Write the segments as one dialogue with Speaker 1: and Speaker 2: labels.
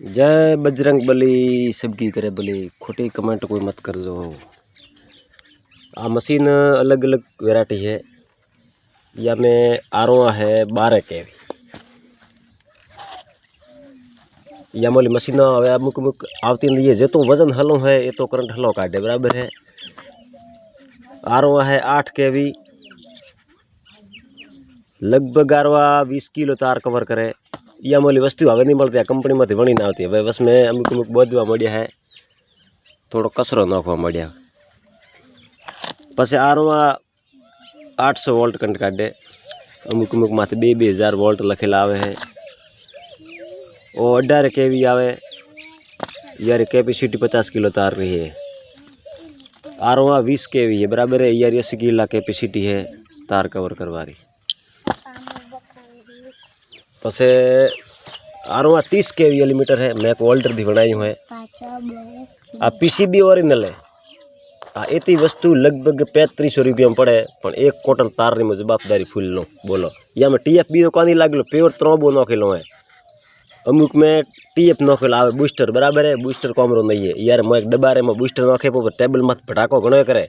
Speaker 1: जय बजरंग बली। सबकी करे बली। खोटी कमेंट कोई मत कर जो। आ मशीन अलग अलग वेराइटी है। या में आरोआ है 12 के। या मोली मशीन हवे अमुक अमुक आवती नहीं है। जे तो वजन हलो है ये तो करंट हलो काटे बराबर है। आरोआ है 8 के भी लगभग आरोआ 20 किलो तार कवर करे। या मोली वस्तु हवे नहीं मिलती कंपनी में वणी ना आती है। बस में अमुक अमुक बोधवा मळ्या है। थोड़ो कसरो नाखवा मळ्या। पछी आरोआ 800 वोल्ट कंट काटे। अमुक अमुक माथे 2000 वोल्ट लखेला आवे है। और 18 केवी आवे। यार कैपेसिटी 50 किलो तार रही है। आरोआ 20 केवी है बराबर है। यार 80 किलो कैपेसिटी है तार कवर करवा रही। पछे आरोआ 30 केवी मीटर है। मैं एक वोल्टर दी बनाई है। आ पीसीबी ओरिजिनल है। आ एती वस्तु लगभग 3500 रुपया में पड़े। पण एक कोटल तार री जवाबदारी फूल लो बोलो। या में टीएफ भी कोनी लागलो प्योर त्रोबो नोखेलो है। अमुक में टीएफ नोखेलो आवे बूस्टर बराबर है। बूस्टर कोमरो नहीं है। यार मैं एक डब्बा रे में बूस्टर नोखे पर टेबल माथ फटाको घणो करे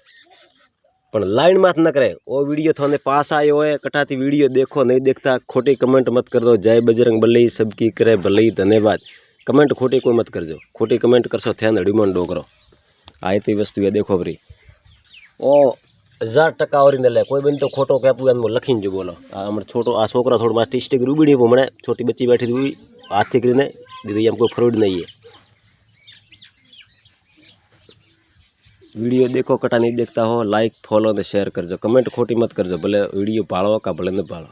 Speaker 1: पण लाइन माथ न करे। ओ वीडियो थाने पास आयो है कटाती वीडियो देखो नहीं देखता खोटी कमेंट मत कर दो। जय बजरंग बली। सबकी करे भली। धन्यवाद। कमेंट खोटी कोई मत करजो। खोटी कमेंट करशो थैन डिमांड डोकरो। आयती वस्तु ये देखो भरी ओ 1000% ओरिजिनल है। कोई बन तो खोटो क्या पुआन मो लखीन जो बोलो। आ छोटो आ छोकरा थोड़ा मास्टी स्टिक रूबीडी वो मने छोटी बच्ची बैठी हुई हाथ थी करीने दीदी हमको फ्रॉड नहीं है। वीडियो देखो कटा नहीं देखता हो लाइक फॉलो ने शेयर करजो। कमेंट खोटी मत करजो। भले वीडियो भाड़ो का भले न भाड़ो।